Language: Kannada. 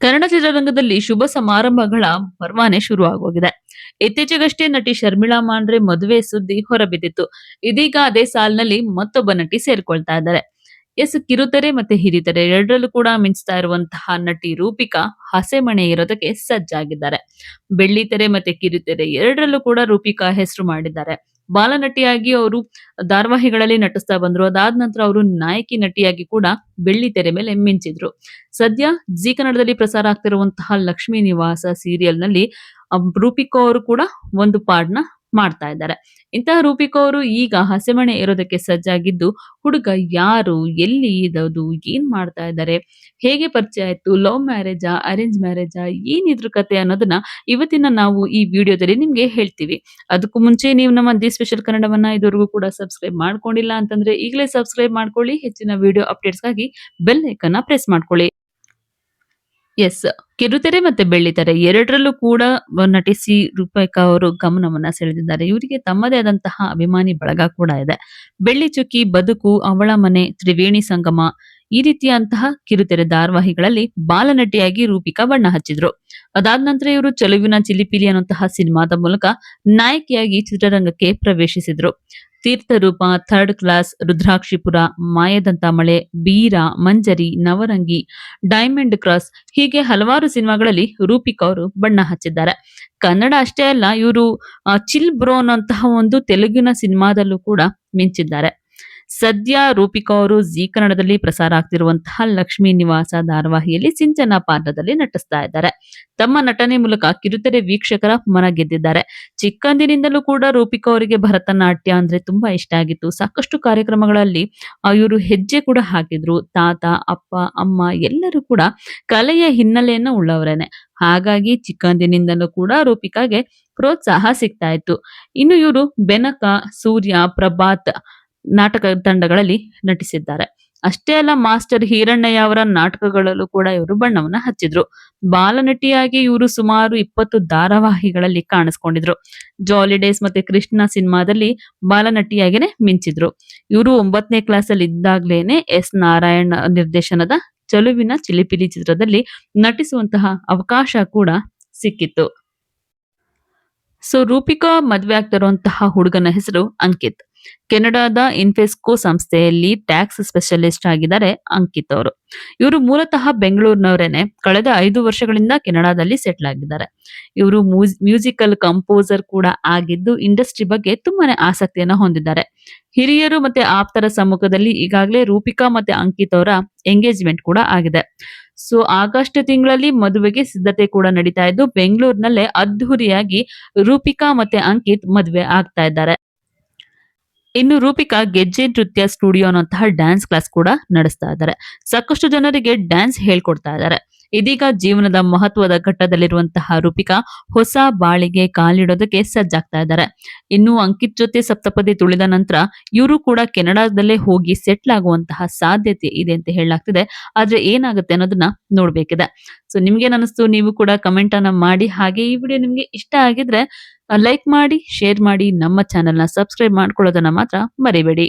ಕನ್ನಡ ಚಿತ್ರರಂಗದಲ್ಲಿ ಶುಭ ಸಮಾರಂಭಗಳ ಪರ್ವಾನೆ ಶುರು ಆಗೋಗಿದೆ. ಇತ್ತೀಚೆಗಷ್ಟೇ ನಟಿ ಶರ್ಮಿಳಾ ಮಾಂಡ್ರೆ ಮದುವೆ ಸುದ್ದಿ ಹೊರಬಿದ್ದಿತ್ತು. ಇದೀಗ ಅದೇ ಸಾಲಿನಲ್ಲಿ ಮತ್ತೊಬ್ಬ ನಟಿ ಸೇರ್ಕೊಳ್ತಾ ಇದ್ದಾರೆ. ಎಸ್, ಕಿರುತೆರೆ ಮತ್ತೆ ಹಿರಿತೆರೆ ಎರಡರಲ್ಲೂ ಕೂಡ ಮಿಂಚ್ತಾ ಇರುವಂತಹ ನಟಿ ರೂಪಿಕಾ ಹಸೆಮಣೆ ಇರೋದಕ್ಕೆ ಸಜ್ಜಾಗಿದ್ದಾರೆ. ಬೆಳ್ಳಿತೆರೆ ಮತ್ತೆ ಕಿರುತೆರೆ ಎರಡರಲ್ಲೂ ಕೂಡ ರೂಪಿಕಾ ಹೆಸರು ಮಾಡಿದ್ದಾರೆ. ಬಾಲನಟಿಯಾಗಿ ಅವರು ಧಾರಾವಾಹಿಗಳಲ್ಲಿ ನಟಿಸ್ತಾ ಬಂದ್ರು. ಅದಾದ ನಂತರ ಅವರು ನಾಯಕಿ ನಟಿಯಾಗಿ ಕೂಡ ಬೆಳ್ಳಿತೆರೆ ಮೇಲೆ ಮಿಂಚಿದ್ರು. ಸದ್ಯ ಜೀ ಕನ್ನಡದಲ್ಲಿ ಪ್ರಸಾರ ಆಗ್ತಿರುವಂತಹ ಲಕ್ಷ್ಮೀ ನಿವಾಸ ಸೀರಿಯಲ್‌ನಲ್ಲಿ ರೂಪಿಕಾ ಅವರು ಕೂಡ ಒಂದು ಪಾರ್ಟ್‌ನ ಮಾಡ್ತಾ ಇದ್ದಾರೆ. ಇಂತಹ ರೂಪಿಕಾ ಅವರು ಈಗ ಹಸೆಮಣೆ ಏರೋದಕ್ಕೆ ಸಜ್ಜಾಗಿದ್ದು, ಹುಡುಗ ಯಾರು? ಎಲ್ಲಿ ಇರೋದು? ಏನ್ ಮಾಡ್ತಾ ಇದ್ದಾರೆ? ಹೇಗೆ ಪರಿಚಯ ಆಯ್ತು? ಲವ್ ಮ್ಯಾರೇಜಾ? ಅರೇಂಜ್ ಮ್ಯಾರೇಜಾ? ಏನಿದ್ರ ಕತೆ ಅನ್ನೋದನ್ನ ಇವತ್ತಿನ ನಾವು ಈ ವಿಡಿಯೋದಲ್ಲಿ ನಿಮ್ಗೆ ಹೇಳ್ತೀವಿ. ಅದಕ್ಕೂ ಮುಂಚೆ ನೀವು ನಮ್ಮ ದಿ ಸ್ಪೆಷಲ್ ಕನ್ನಡವನ್ನ ಇದುವರೆಗೂ ಕೂಡ ಸಬ್ಸ್ಕ್ರೈಬ್ ಮಾಡ್ಕೊಂಡಿಲ್ಲ ಅಂತಂದ್ರೆ ಈಗಲೇ ಸಬ್ಸ್ಕ್ರೈಬ್ ಮಾಡ್ಕೊಳ್ಳಿ. ಹೆಚ್ಚಿನ ವಿಡಿಯೋ ಅಪ್ಡೇಟ್ಸ್‌ಗಾಗಿ ಬೆಲ್ ಐಕಾನ್‌ನ ಪ್ರೆಸ್ ಮಾಡ್ಕೊಳ್ಳಿ. ಎಸ್. ಕಿರುತೆರೆ ಮತ್ತೆ ಬೆಳ್ಳಿತೆರೆ ಎರಡರಲ್ಲೂ ಕೂಡ ನಟಿಸಿ ರೂಪಕಾ ಅವರು ಗಮನವನ್ನ ಸೆಳೆದಿದ್ದಾರೆ. ಇವರಿಗೆ ತಮ್ಮದೇ ಆದಂತಹ ಅಭಿಮಾನಿ ಬಳಗ ಕೂಡ ಇದೆ. ಬೆಳ್ಳಿ ಚುಕ್ಕಿ, ಬದುಕು, ಅವಳ ಮನೆ, ತ್ರಿವೇಣಿ ಸಂಗಮ ಈ ರೀತಿಯಂತಹ ಕಿರುತೆರೆ ಧಾರಾವಾಹಿಗಳಲ್ಲಿ ಬಾಲನಟಿಯಾಗಿ ರೂಪಿಕಾ ಬಣ್ಣ ಹಚ್ಚಿದ್ರು. ಅದಾದ ನಂತರ ಇವರು ಚೆಲುವಿನ ಚಿಲಿಪಿಲಿ ಅನ್ನುವಂತಹ ಸಿನಿಮಾದ ಮೂಲಕ ನಾಯಕಿಯಾಗಿ ಚಿತ್ರರಂಗಕ್ಕೆ ಪ್ರವೇಶಿಸಿದ್ರು. ತೀರ್ಥರೂಪ, ಥರ್ಡ್ ಕ್ಲಾಸ್, ರುದ್ರಾಕ್ಷಿಪುರ, ಮಾಯದಂತ ಮಳೆ, ಬೀರ, ಮಂಜರಿ, ನವರಂಗಿ, ಡೈಮಂಡ್ ಕ್ರಾಸ್ ಹೀಗೆ ಹಲವಾರು ಸಿನಿಮಾಗಳಲ್ಲಿ ರೂಪಿಕಾ ಅವರು ಬಣ್ಣ ಹಚ್ಚಿದ್ದಾರೆ. ಕನ್ನಡ ಅಷ್ಟೇ ಅಲ್ಲ, ಇವರು ಚಿಲ್ ಬ್ರೋ ಅನ್ನುವಂತಹ ಒಂದು ತೆಲುಗಿನ ಸಿನಿಮಾದಲ್ಲೂ ಕೂಡ ಮಿಂಚಿದ್ದಾರೆ. ಸದ್ಯ ರೂಪಿಕಾ ಅವರು ಜೀ ಕನ್ನಡದಲ್ಲಿ ಪ್ರಸಾರ ಆಗ್ತಿರುವಂತಹ ಲಕ್ಷ್ಮೀ ನಿವಾಸ ಧಾರಾವಾಹಿಯಲ್ಲಿ ಸಿಂಚನ ಪಾತ್ರದಲ್ಲಿ ನಟಿಸ್ತಾ ಇದ್ದಾರೆ. ತಮ್ಮ ನಟನೆ ಮೂಲಕ ಕಿರುತೆರೆ ವೀಕ್ಷಕರ ಮನ ಗೆದ್ದಿದ್ದಾರೆ. ಚಿಕ್ಕಂದಿನಿಂದಲೂ ಕೂಡ ರೂಪಿಕಾ ಅವರಿಗೆ ಭರತನಾಟ್ಯ ಅಂದ್ರೆ ತುಂಬಾ ಇಷ್ಟ ಆಗಿತ್ತು. ಸಾಕಷ್ಟು ಕಾರ್ಯಕ್ರಮಗಳಲ್ಲಿ ಇವರು ಹೆಜ್ಜೆ ಕೂಡ ಹಾಕಿದ್ರು. ತಾತ, ಅಪ್ಪ, ಅಮ್ಮ ಎಲ್ಲರೂ ಕೂಡ ಕಲೆಯ ಹಿನ್ನೆಲೆಯನ್ನ ಉಳ್ಳವರೇನೆ. ಹಾಗಾಗಿ ಚಿಕ್ಕಂದಿನಿಂದಲೂ ಕೂಡ ರೂಪಿಕಾಗೆ ಪ್ರೋತ್ಸಾಹ ಸಿಗ್ತಾ ಇತ್ತು. ಇನ್ನು ಇವರು ಬೆನಕ, ಸೂರ್ಯ, ಪ್ರಭಾತ್ ನಾಟಕ ತಂಡಗಳಲ್ಲಿ ನಟಿಸಿದ್ದಾರೆ. ಅಷ್ಟೇ ಅಲ್ಲ, ಮಾಸ್ಟರ್ ಹಿರಣ್ಣಯ್ಯ ಅವರ ನಾಟಕಗಳಲ್ಲೂ ಕೂಡ ಇವರು ಬಣ್ಣವನ್ನ ಹಚ್ಚಿದ್ರು. ಬಾಲನಟಿಯಾಗಿ ಇವರು ಸುಮಾರು 20 ಧಾರಾವಾಹಿಗಳಲ್ಲಿ ಕಾಣಿಸ್ಕೊಂಡಿದ್ರು. ಜಾಲಿ ಡೇಸ್ ಮತ್ತೆ ಕೃಷ್ಣ ಸಿನಿಮಾದಲ್ಲಿ ಬಾಲನಟಿಯಾಗಿನೇ ಮಿಂಚಿದ್ರು. ಇವರು 9ನೇ ಕ್ಲಾಸ್ ಅಲ್ಲಿ ಇದ್ದಾಗ್ಲೇನೆ ಎಸ್ ನಾರಾಯಣ್ ನಿರ್ದೇಶನದ ಚೆಲುವಿನ ಚಿಲಿಪಿಲಿ ಚಿತ್ರದಲ್ಲಿ ನಟಿಸುವಂತಹ ಅವಕಾಶ ಕೂಡ ಸಿಕ್ಕಿತ್ತು. ಸೊ ರೂಪಿಕಾ ಮದ್ವೆ ಆಗ್ತಿರುವಂತಹ ಹುಡುಗನ ಹೆಸರು ಅಂಕಿತ್. ಕೆನಡಾದ ಇನ್ಫೆಸ್ಕೋ ಸಂಸ್ಥೆಯಲ್ಲಿ ಟ್ಯಾಕ್ಸ್ ಸ್ಪೆಷಲಿಸ್ಟ್ ಆಗಿದ್ದಾರೆ ಅಂಕಿತ್ ಅವರು. ಇವರು ಮೂಲತಃ ಬೆಂಗಳೂರಿನವರೇನೆ. ಕಳೆದ 5 ವರ್ಷಗಳಿಂದ ಕೆನಡಾದಲ್ಲಿ ಸೆಟ್ಲ್ ಆಗಿದ್ದಾರೆ. ಇವರು ಮ್ಯೂಸಿಕಲ್ ಕಂಪೋಸರ್ ಕೂಡ ಆಗಿದ್ದು ಇಂಡಸ್ಟ್ರಿ ಬಗ್ಗೆ ತುಂಬಾನೇ ಆಸಕ್ತಿಯನ್ನ ಹೊಂದಿದ್ದಾರೆ. ಹಿರಿಯರು ಮತ್ತೆ ಆಪ್ತರ ಸಮ್ಮುಖದಲ್ಲಿ ಈಗಾಗಲೇ ರೂಪಿಕಾ ಮತ್ತೆ ಅಂಕಿತ್ ಅವರ ಎಂಗೇಜ್ಮೆಂಟ್ ಕೂಡ ಆಗಿದೆ. ಸೊ ಆಗಸ್ಟ್ ತಿಂಗಳಲ್ಲಿ ಮದುವೆಗೆ ಸಿದ್ಧತೆ ಕೂಡ ನಡೀತಾ ಇದ್ದು ಬೆಂಗಳೂರಿನಲ್ಲೇ ಅದ್ಧೂರಿಯಾಗಿ ರೂಪಿಕಾ ಮತ್ತೆ ಅಂಕಿತ್ ಮದುವೆ ಆಗ್ತಾ ಇದ್ದಾರೆ. ಇನ್ನು ರೂಪಿಕಾ ಗೆಜ್ಜೆ ನೃತ್ಯ ಸ್ಟುಡಿಯೋ ಅನ್ನುವಂತಹ ಡ್ಯಾನ್ಸ್ ಕ್ಲಾಸ್ ಕೂಡ ನಡೆಸ್ತಾ ಇದ್ದಾರೆ. ಸಾಕಷ್ಟು ಜನರಿಗೆ ಡ್ಯಾನ್ಸ್ ಹೇಳ್ಕೊಡ್ತಾ ಇದ್ದಾರೆ. ಇದೀಗ ಜೀವನದ ಮಹತ್ವದ ಘಟ್ಟದಲ್ಲಿರುವಂತಹ ರೂಪಿಕಾ ಹೊಸ ಬಾಳಿಗೆ ಕಾಲಿಡೋದಕ್ಕೆ ಸಜ್ಜಾಗ್ತಾ ಇದ್ದಾರೆ. ಇನ್ನು ಅಂಕಿತ್ ಜೊತೆ ಸಪ್ತಪದಿ ತುಳಿದ ನಂತರ ಇವರು ಕೂಡ ಕೆನಡಾದಲ್ಲೇ ಹೋಗಿ ಸೆಟ್ಲ್ ಆಗುವಂತಹ ಸಾಧ್ಯತೆ ಇದೆ ಅಂತ ಹೇಳಲಾಗ್ತಿದೆ. ಆದ್ರೆ ಏನಾಗುತ್ತೆ ಅನ್ನೋದನ್ನ ನೋಡ್ಬೇಕಿದೆ. ಸೊ ನಿಮ್ಗೇನ್ ಅನಿಸ್ತು? ನೀವು ಕೂಡ ಕಮೆಂಟ್ ಅನ್ನ ಮಾಡಿ. ಹಾಗೆ ಈ ವಿಡಿಯೋ ನಿಮ್ಗೆ ಇಷ್ಟ ಆಗಿದ್ರೆ ಲೈಕ್ ಮಾಡಿ, ಶೇರ್ ಮಾಡಿ, ನಮ್ಮ ಚಾನೆಲ್‌ನ ಸಬ್ಸ್ಕ್ರೈಬ್ ಮಾಡ್ಕೊಳ್ಳೋದನ್ನ ಮಾತ್ರ ಮರಿಬೇಡಿ.